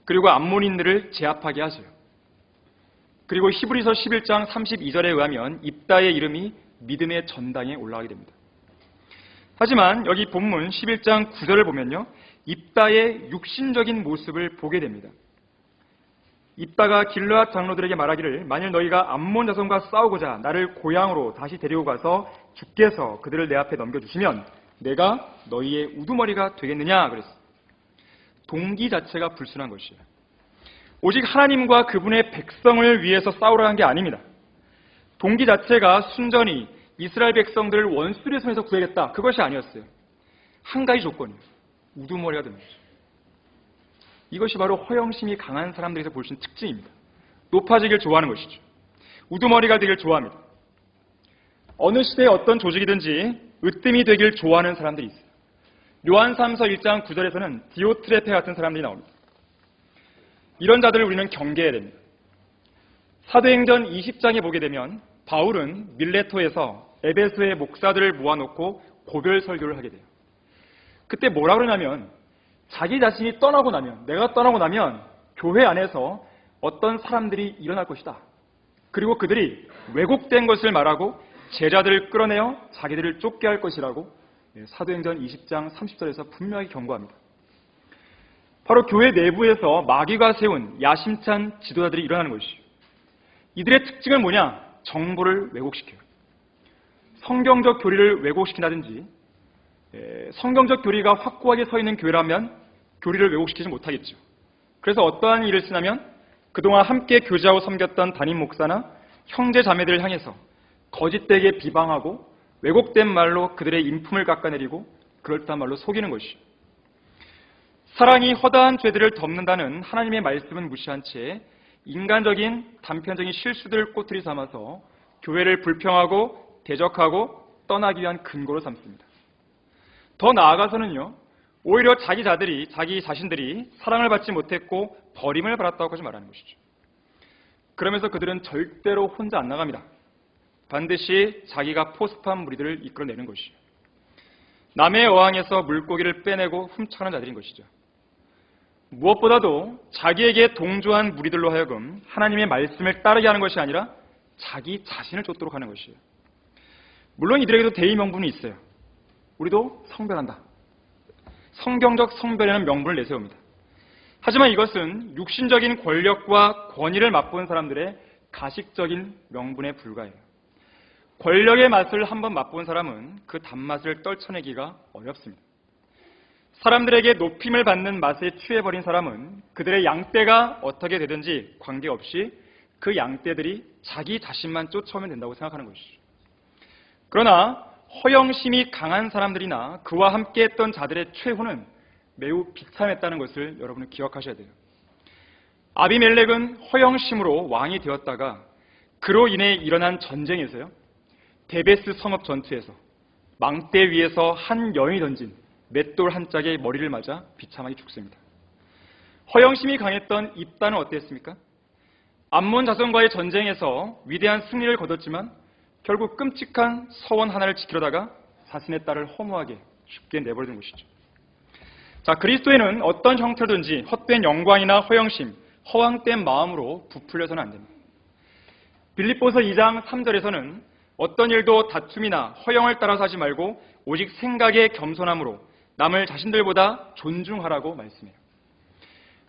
그리고 암몬인들을 제압하게 하세요. 그리고 히브리서 11장 32절에 의하면 입다의 이름이 믿음의 전당에 올라가게 됩니다. 하지만 여기 본문 11장 9절을 보면요, 입다의 육신적인 모습을 보게 됩니다. 입다가 길르앗 장로들에게 말하기를, 만일 너희가 암몬 자손과 싸우고자 나를 고향으로 다시 데리고 가서 주께서 그들을 내 앞에 넘겨주시면 내가 너희의 우두머리가 되겠느냐 그랬어요. 동기 자체가 불순한 것이에요. 오직 하나님과 그분의 백성을 위해서 싸우라는 게 아닙니다. 동기 자체가 순전히 이스라엘 백성들을 원수의 손에서 구해야겠다, 그것이 아니었어요. 한 가지 조건이에요. 우두머리가 되는 거죠. 이것이 바로 허영심이 강한 사람들에서 볼 수 있는 특징입니다. 높아지길 좋아하는 것이죠. 우두머리가 되길 좋아합니다. 어느 시대의 어떤 조직이든지 으뜸이 되길 좋아하는 사람들이 있어요. 요한 3서 1장 9절에서는 디오트레페 같은 사람들이 나옵니다. 이런 자들을 우리는 경계해야 됩니다. 사도행전 20장에 보게 되면 바울은 밀레토에서 에베소의 목사들을 모아놓고 고별 설교를 하게 돼요. 그때 뭐라 그러냐면, 자기 자신이 떠나고 나면, 내가 떠나고 나면 교회 안에서 어떤 사람들이 일어날 것이다. 그리고 그들이 왜곡된 것을 말하고 제자들을 끌어내어 자기들을 쫓게 할 것이라고 사도행전 20장 30절에서 분명히 경고합니다. 바로 교회 내부에서 마귀가 세운 야심찬 지도자들이 일어나는 것이죠. 이들의 특징은 뭐냐? 정보를 왜곡시켜요. 성경적 교리를 왜곡시킨다든지, 성경적 교리가 확고하게 서 있는 교회라면 교리를 왜곡시키지 못하겠죠. 그래서 어떠한 일을 쓰냐면, 그동안 함께 교제하고 섬겼던 담임 목사나 형제 자매들을 향해서 거짓되게 비방하고 왜곡된 말로 그들의 인품을 깎아내리고 그럴듯한 말로 속이는 것이죠. 사랑이 허다한 죄들을 덮는다는 하나님의 말씀은 무시한 채 인간적인 단편적인 실수들을 꼬투리 삼아서 교회를 불평하고 대적하고 떠나기 위한 근거로 삼습니다. 더 나아가서는요, 오히려 자기 자신들이 사랑을 받지 못했고 버림을 받았다고까지 말하는 것이죠. 그러면서 그들은 절대로 혼자 안 나갑니다. 반드시 자기가 포섭한 무리들을 이끌어내는 것이죠. 남의 어항에서 물고기를 빼내고 훔쳐가는 자들인 것이죠. 무엇보다도 자기에게 동조한 무리들로 하여금 하나님의 말씀을 따르게 하는 것이 아니라 자기 자신을 쫓도록 하는 것이에요. 물론 이들에게도 대의 명분이 있어요. 우리도 성별한다. 성경적 성별에는 명분을 내세웁니다. 하지만 이것은 육신적인 권력과 권위를 맛본 사람들의 가식적인 명분에 불과해요. 권력의 맛을 한번 맛본 사람은 그 단맛을 떨쳐내기가 어렵습니다. 사람들에게 높임을 받는 맛에 취해버린 사람은 그들의 양떼가 어떻게 되든지 관계없이 그 양떼들이 자기 자신만 쫓아오면 된다고 생각하는 것이죠. 그러나 허영심이 강한 사람들이나 그와 함께했던 자들의 최후는 매우 비참했다는 것을 여러분은 기억하셔야 돼요. 아비멜렉은 허영심으로 왕이 되었다가 그로 인해 일어난 전쟁에서요, 데베스 성읍 전투에서 망대 위에서 한 여인이 던진 맷돌 한 짝에 머리를 맞아 비참하게 죽습니다. 허영심이 강했던 입다는 어땠습니까? 암몬 자손과의 전쟁에서 위대한 승리를 거뒀지만 결국 끔찍한 서원 하나를 지키려다가 자신의 딸을 허무하게 죽게 내버리는 것이죠. 자, 그리스도에는 어떤 형태든지 헛된 영광이나 허영심, 허황된 마음으로 부풀려서는 안 됩니다. 빌립보서 2장 3절에서는 어떤 일도 다툼이나 허영을 따라서 하지 말고 오직 생각의 겸손함으로 남을 자신들보다 존중하라고 말씀해요.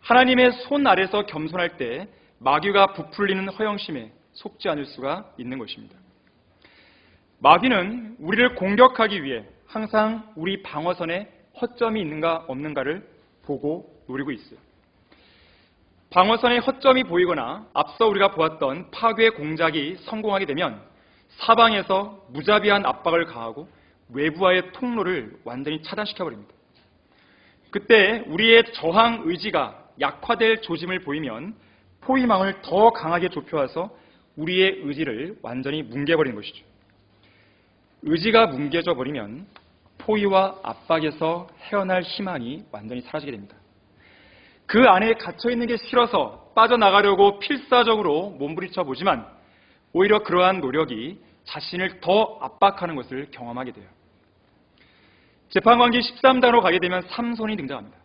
하나님의 손 아래서 겸손할 때 마귀가 부풀리는 허영심에 속지 않을 수가 있는 것입니다. 마귀는 우리를 공격하기 위해 항상 우리 방어선에 허점이 있는가 없는가를 보고 노리고 있어요. 방어선에 허점이 보이거나 앞서 우리가 보았던 파괴 공작이 성공하게 되면 사방에서 무자비한 압박을 가하고 외부와의 통로를 완전히 차단시켜버립니다. 그때 우리의 저항 의지가 약화될 조짐을 보이면 포위망을 더 강하게 좁혀와서 우리의 의지를 완전히 뭉개버리는 것이죠. 의지가 뭉개져 버리면 포위와 압박에서 헤어날 희망이 완전히 사라지게 됩니다. 그 안에 갇혀있는 게 싫어서 빠져나가려고 필사적으로 몸부림쳐 보지만 오히려 그러한 노력이 자신을 더 압박하는 것을 경험하게 돼요. 재판관기 13단으로 가게 되면 삼손이 등장합니다.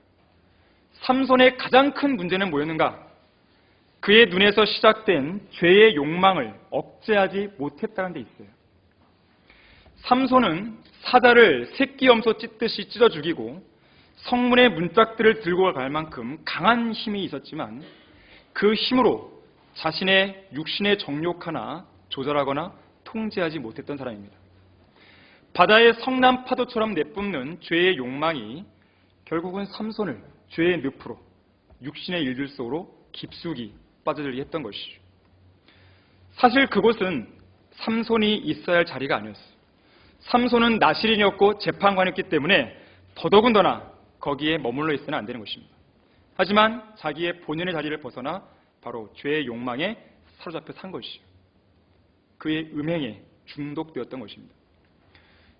삼손의 가장 큰 문제는 뭐였는가? 그의 눈에서 시작된 죄의 욕망을 억제하지 못했다는 데 있어요. 삼손은 사자를 새끼 염소 찢듯이 찢어 죽이고 성문의 문짝들을 들고 갈 만큼 강한 힘이 있었지만 그 힘으로 자신의 육신의 정욕 하나 조절하거나 통제하지 못했던 사람입니다. 바다의 성난 파도처럼 내뿜는 죄의 욕망이 결국은 삼손을 죄의 늪으로 육신의 일들 속으로 깊숙이 빠져들게 했던 것이죠. 사실 그곳은 삼손이 있어야 할 자리가 아니었어요. 삼손은 나실인이었고 재판관이었기 때문에 더더군다나 거기에 머물러 있어는 안 되는 것입니다. 하지만 자기의 본연의 자리를 벗어나 바로 죄의 욕망에 사로잡혀 산 것이죠. 그의 음행에 중독되었던 것입니다.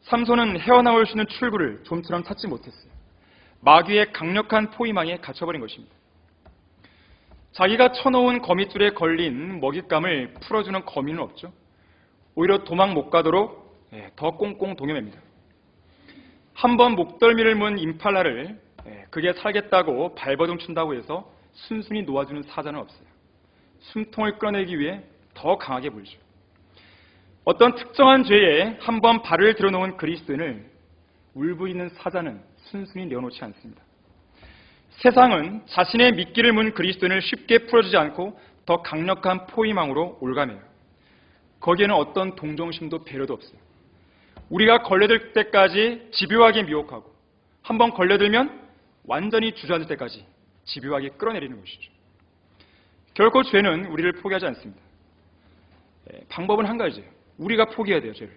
삼손은 헤어나올 수 있는 출구를 좀처럼 찾지 못했어요. 마귀의 강력한 포위망에 갇혀버린 것입니다. 자기가 쳐놓은 거미줄에 걸린 먹잇감을 풀어주는 거미는 없죠. 오히려 도망 못 가도록 더 꽁꽁 동여맵니다. 한번 목덜미를 문 임팔라를 그게 살겠다고 발버둥 춘다고 해서 순순히 놓아주는 사자는 없어요. 숨통을 끌어내기 위해 더 강하게 물죠. 어떤 특정한 죄에 한번 발을 들어놓은 그리스도인을 울부짖는 사자는 순순히 내어놓지 않습니다. 세상은 자신의 미끼를 문 그리스도인을 쉽게 풀어주지 않고 더 강력한 포위망으로 올가매요. 거기에는 어떤 동정심도 배려도 없어요. 우리가 걸려들 때까지 집요하게 미혹하고 한번 걸려들면 완전히 주저앉을 때까지 집요하게 끌어내리는 것이죠. 결코 죄는 우리를 포기하지 않습니다. 방법은 한 가지예요. 우리가 포기해야 돼요, 죄를.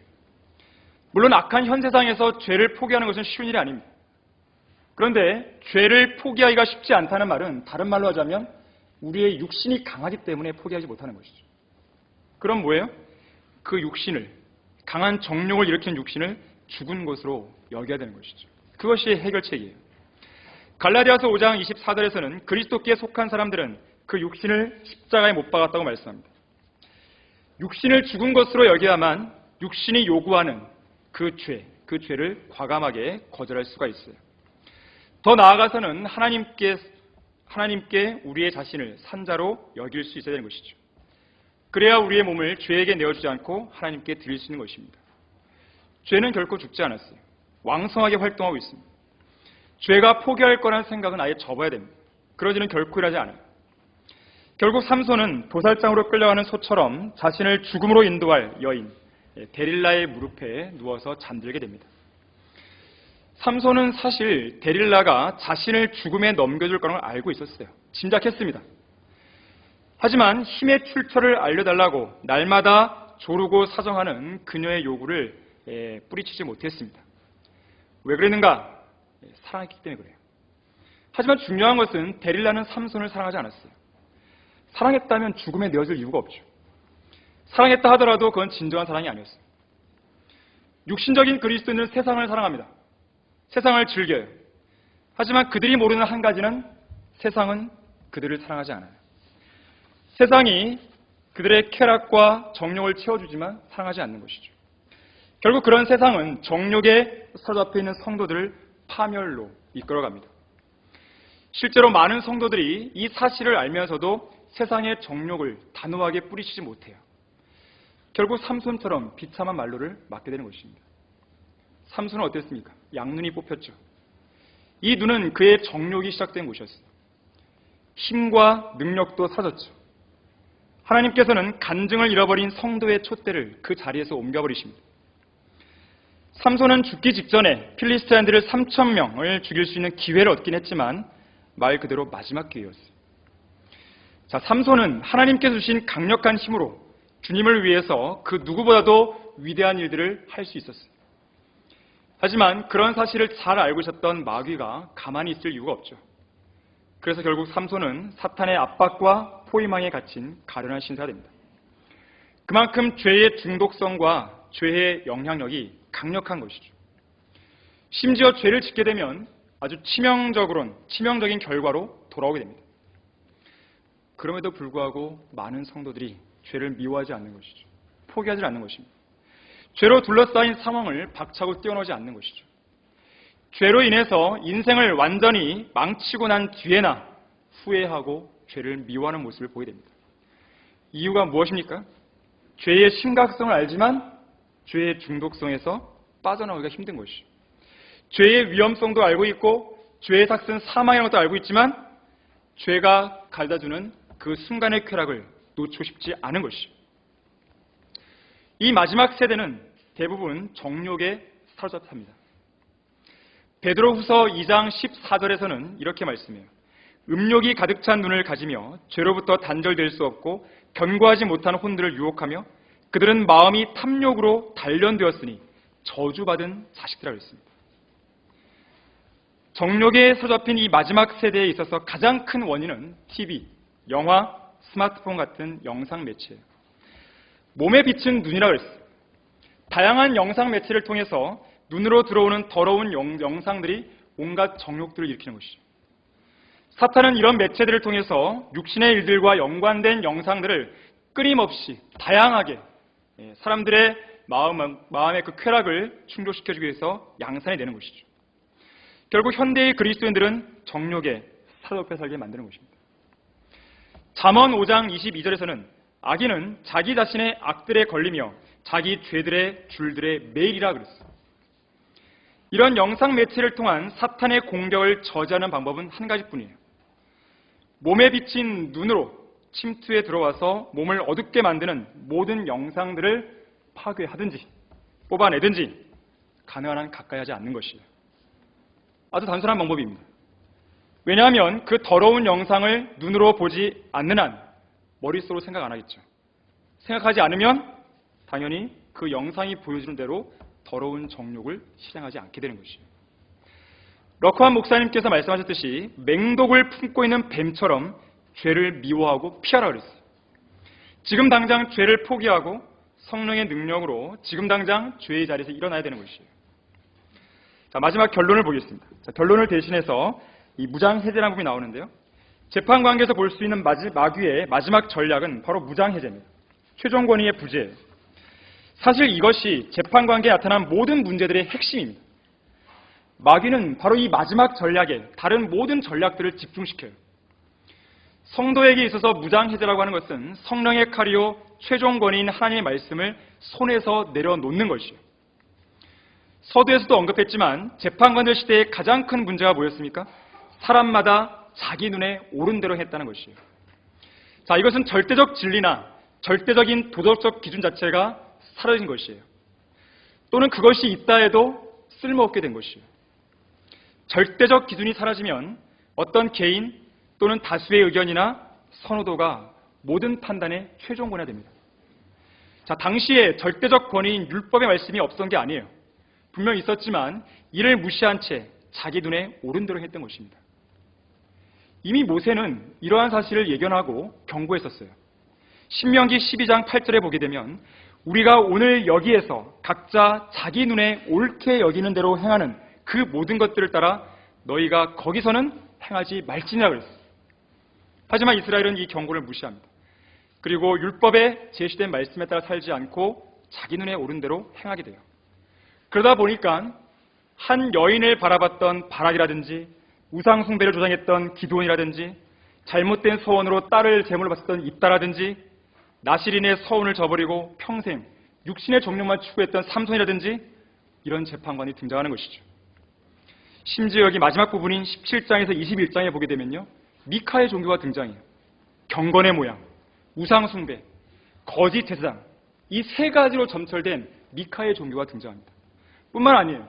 물론 악한 현 세상에서 죄를 포기하는 것은 쉬운 일이 아닙니다. 그런데 죄를 포기하기가 쉽지 않다는 말은 다른 말로 하자면 우리의 육신이 강하기 때문에 포기하지 못하는 것이죠. 그럼 뭐예요? 그 육신을, 강한 정욕을 일으키는 육신을 죽은 것으로 여겨야 되는 것이죠. 그것이 해결책이에요. 갈라디아서 5장 24절에서는 그리스도께 속한 사람들은 그 육신을 십자가에 못 박았다고 말씀합니다. 육신을 죽은 것으로 여겨야만 육신이 요구하는 그 죄를 과감하게 거절할 수가 있어요. 더 나아가서는 하나님께 우리의 자신을 산자로 여길 수 있어야 되는 것이죠. 그래야 우리의 몸을 죄에게 내어주지 않고 하나님께 드릴 수 있는 것입니다. 죄는 결코 죽지 않았어요. 왕성하게 활동하고 있습니다. 죄가 포기할 거라는 생각은 아예 접어야 됩니다. 그러지는 결코 일하지 않아요. 결국 삼손은 도살장으로 끌려가는 소처럼 자신을 죽음으로 인도할 여인 데릴라의 무릎에 누워서 잠들게 됩니다. 삼손은 사실 데릴라가 자신을 죽음에 넘겨줄 거라는 걸 알고 있었어요. 짐작했습니다. 하지만 힘의 출처를 알려달라고 날마다 조르고 사정하는 그녀의 요구를 뿌리치지 못했습니다. 왜 그랬는가? 사랑했기 때문에 그래요. 하지만 중요한 것은 데릴라는 삼손을 사랑하지 않았어요. 사랑했다면 죽음에 내어줄 이유가 없죠. 사랑했다 하더라도 그건 진정한 사랑이 아니었어요. 육신적인 그리스도인은 세상을 사랑합니다. 세상을 즐겨요. 하지만 그들이 모르는 한 가지는 세상은 그들을 사랑하지 않아요. 세상이 그들의 쾌락과 정욕을 채워주지만 사랑하지 않는 것이죠. 결국 그런 세상은 정욕에 사로잡혀 있는 성도들을 파멸로 이끌어갑니다. 실제로 많은 성도들이 이 사실을 알면서도 세상의 정욕을 단호하게 뿌리치지 못해요. 결국 삼손처럼 비참한 말로를 맞게 되는 것입니다. 삼손은 어땠습니까? 양눈이 뽑혔죠. 이 눈은 그의 정욕이 시작된 곳이었어요. 힘과 능력도 사라졌죠. 하나님께서는 간증을 잃어버린 성도의 촛대를 그 자리에서 옮겨버리십니다. 삼손은 죽기 직전에 필리스티인들을 3,000명을 죽일 수 있는 기회를 얻긴 했지만 말 그대로 마지막 기회였어요. 자, 삼손은 하나님께서 주신 강력한 힘으로 주님을 위해서 그 누구보다도 위대한 일들을 할 수 있었어요. 하지만 그런 사실을 잘 알고 있었던 마귀가 가만히 있을 이유가 없죠. 그래서 결국 삼손은 사탄의 압박과 포위망에 갇힌 가련한 신사가 됩니다. 그만큼 죄의 중독성과 죄의 영향력이 강력한 것이죠. 심지어 죄를 짓게 되면 아주 치명적인 결과로 돌아오게 됩니다. 그럼에도 불구하고 많은 성도들이 죄를 미워하지 않는 것이죠. 포기하지 않는 것입니다. 죄로 둘러싸인 상황을 박차고 뛰어넘지 않는 것이죠. 죄로 인해서 인생을 완전히 망치고 난 뒤에나 후회하고 죄를 미워하는 모습을 보게 됩니다. 이유가 무엇입니까? 죄의 심각성을 알지만 죄의 중독성에서 빠져나오기가 힘든 것이죠. 죄의 위험성도 알고 있고 죄의 삭은 사망이라는 것도 알고 있지만 죄가 가져다주는 그 순간의 쾌락을 놓치고 싶지 않은 것이죠. 이 마지막 세대는 대부분 정욕에 사로잡힙니다. 베드로후서 2장 14절에서는 이렇게 말씀해요. 음욕이 가득 찬 눈을 가지며 죄로부터 단절될 수 없고 견고하지 못한 혼들을 유혹하며 그들은 마음이 탐욕으로 단련되었으니 저주받은 자식들이라고 했습니다. 정욕에 사로잡힌 이 마지막 세대에 있어서 가장 큰 원인은 TV, 영화, 스마트폰 같은 영상 매체예요. 몸에 비친 눈이라고 했어요. 다양한 영상 매체를 통해서 눈으로 들어오는 더러운 영상들이 온갖 정욕들을 일으키는 것이죠. 사탄은 이런 매체들을 통해서 육신의 일들과 연관된 영상들을 끊임없이 다양하게 사람들의 마음의 그 쾌락을 충족시켜주기 위해서 양산해내는 것이죠. 결국 현대의 그리스도인들은 정욕에 사로잡혀 살게 만드는 것입니다. 잠언 5장 22절에서는 악인은 자기 자신의 악들에 걸리며 자기 죄들의 줄들에 매일이라 그랬어요. 이런 영상 매체를 통한 사탄의 공격을 저지하는 방법은 한 가지뿐이에요. 몸에 비친 눈으로 침투에 들어와서 몸을 어둡게 만드는 모든 영상들을 파괴하든지 뽑아내든지 가능한 한 가까이 하지 않는 것이에요. 아주 단순한 방법입니다. 왜냐하면 그 더러운 영상을 눈으로 보지 않는 한 머릿속으로 생각 안 하겠죠. 생각하지 않으면 당연히 그 영상이 보여주는 대로 더러운 정욕을 실행하지 않게 되는 것이에요. 러크한 목사님께서 말씀하셨듯이 맹독을 품고 있는 뱀처럼 죄를 미워하고 피하라 그랬어요. 지금 당장 죄를 포기하고 성령의 능력으로 지금 당장 죄의 자리에서 일어나야 되는 것이에요. 자, 마지막 결론을 보겠습니다. 자, 결론을 대신해서 이 무장해제라는 부분이 나오는데요. 재판관계에서 볼 수 있는 마귀의 마지막 전략은 바로 무장해제입니다. 최종 권위의 부재예요. 사실 이것이 재판관계에 나타난 모든 문제들의 핵심입니다. 마귀는 바로 이 마지막 전략에 다른 모든 전략들을 집중시켜요. 성도에게 있어서 무장해제라고 하는 것은 성령의 칼이요 최종 권위인 하나님의 말씀을 손에서 내려놓는 것이에요. 서두에서도 언급했지만 재판관들 시대의 가장 큰 문제가 뭐였습니까? 사람마다 자기 눈에 옳은 대로 했다는 것이에요. 자, 이것은 절대적 진리나 절대적인 도덕적 기준 자체가 사라진 것이에요. 또는 그것이 있다 해도 쓸모없게 된 것이에요. 절대적 기준이 사라지면 어떤 개인 또는 다수의 의견이나 선호도가 모든 판단의 최종 권위가 됩니다. 자, 당시에 절대적 권위인 율법의 말씀이 없었던 게 아니에요. 분명히 있었지만 이를 무시한 채 자기 눈에 옳은 대로 했던 것입니다. 이미 모세는 이러한 사실을 예견하고 경고했었어요. 신명기 12장 8절에 보게 되면 우리가 오늘 여기에서 각자 자기 눈에 옳게 여기는 대로 행하는 그 모든 것들을 따라 너희가 거기서는 행하지 말지니라 그랬어요. 하지만 이스라엘은 이 경고를 무시합니다. 그리고 율법에 제시된 말씀에 따라 살지 않고 자기 눈에 옳은 대로 행하게 돼요. 그러다 보니까 한 여인을 바라봤던 바락이라든지 우상 숭배를 조장했던 기드온이라든지 잘못된 소원으로 딸을 제물로 바쳤던 입다라든지 나실인의 서운을 저버리고 평생 육신의 정욕만 추구했던 삼손이라든지 이런 재판관이 등장하는 것이죠. 심지어 여기 마지막 부분인 17장에서 21장에 보게 되면요. 미카의 종교가 등장해요. 경건의 모양, 우상 숭배, 거짓 제사장 이 세 가지로 점철된 미카의 종교가 등장합니다. 뿐만 아니에요.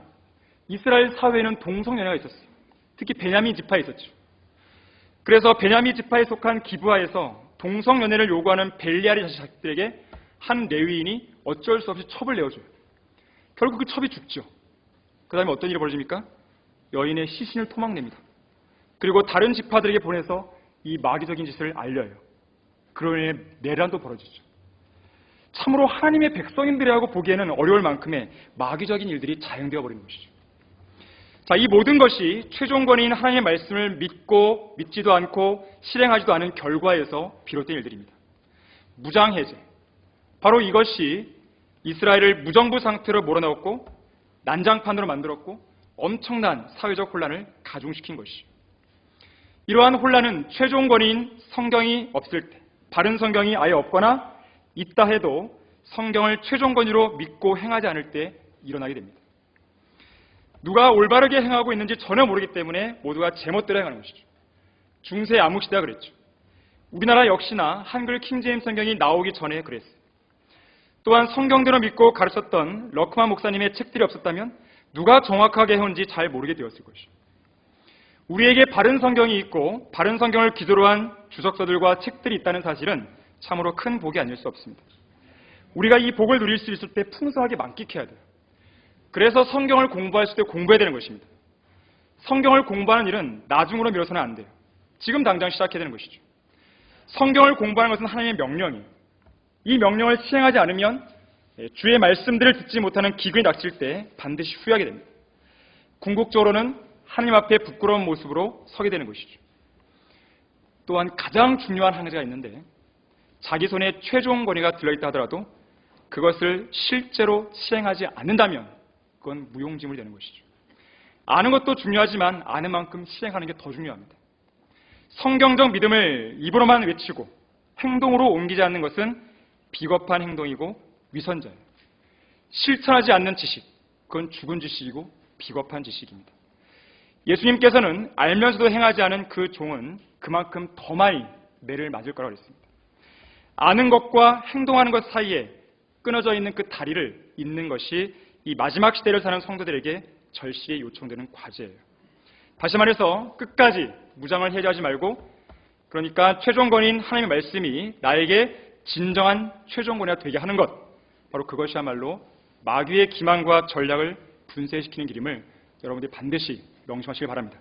이스라엘 사회에는 동성연애가 있었어요. 특히 베냐민 지파에 있었죠. 그래서 베냐민 지파에 속한 기브아에서 동성연애를 요구하는 벨리알의 자식들에게 한 레위인이 어쩔 수 없이 첩을 내어줘요. 결국 그 첩이 죽죠. 그 다음에 어떤 일이 벌어집니까? 여인의 시신을 토막냅니다. 그리고 다른 지파들에게 보내서 이 마귀적인 짓을 알려요. 그로 인해 내란도 벌어지죠. 참으로 하나님의 백성인들이라고 보기에는 어려울 만큼의 마귀적인 일들이 자행되어 버리는 것이죠. 자, 이 모든 것이 최종 권위인 하나님의 말씀을 믿지도 않고 실행하지도 않은 결과에서 비롯된 일들입니다. 무장해제. 바로 이것이 이스라엘을 무정부 상태로 몰아넣었고 난장판으로 만들었고 엄청난 사회적 혼란을 가중시킨 것이죠. 이러한 혼란은 최종 권위인 성경이 없을 때, 바른 성경이 아예 없거나 있다 해도 성경을 최종 권위로 믿고 행하지 않을 때 일어나게 됩니다. 누가 올바르게 행하고 있는지 전혀 모르기 때문에 모두가 제멋대로 행하는 것이죠. 중세 암흑시대가 그랬죠. 우리나라 역시나 한글 킹제임스 성경이 나오기 전에 그랬어요. 또한 성경대로 믿고 가르쳤던 러크만 목사님의 책들이 없었다면 누가 정확하게 해온지 잘 모르게 되었을 것이죠. 우리에게 바른 성경이 있고 바른 성경을 기초로 한 주석서들과 책들이 있다는 사실은 참으로 큰 복이 아닐 수 없습니다. 우리가 이 복을 누릴 수 있을 때 풍성하게 만끽해야 돼요. 그래서 성경을 공부할 때 공부해야 되는 것입니다. 성경을 공부하는 일은 나중으로 미뤄서는 안 돼요. 지금 당장 시작해야 되는 것이죠. 성경을 공부하는 것은 하나님의 명령이에요. 이 명령을 시행하지 않으면 주의 말씀들을 듣지 못하는 기근이 닥칠 때 반드시 후회하게 됩니다. 궁극적으로는 하나님 앞에 부끄러운 모습으로 서게 되는 것이죠. 또한 가장 중요한 한 가지가 있는데 자기 손에 최종 권위가 들어있다 하더라도 그것을 실제로 시행하지 않는다면 그건 무용지물이 되는 것이죠. 아는 것도 중요하지만 아는 만큼 시행하는 게 더 중요합니다. 성경적 믿음을 입으로만 외치고 행동으로 옮기지 않는 것은 비겁한 행동이고 위선자예요. 실천하지 않는 지식, 그건 죽은 지식이고 비겁한 지식입니다. 예수님께서는 알면서도 행하지 않은 그 종은 그만큼 더 많이 매를 맞을 거라고 했습니다. 아는 것과 행동하는 것 사이에 끊어져 있는 그 다리를 잇는 것이 이 마지막 시대를 사는 성도들에게 절실히 요청되는 과제예요. 다시 말해서 끝까지 무장을 해제하지 말고, 그러니까 최종 권위인 하나님의 말씀이 나에게 진정한 최종 권위가 되게 하는 것, 바로 그것이야말로 마귀의 기만과 전략을 분쇄시키는 길임을 여러분들이 반드시 명심하시기 바랍니다.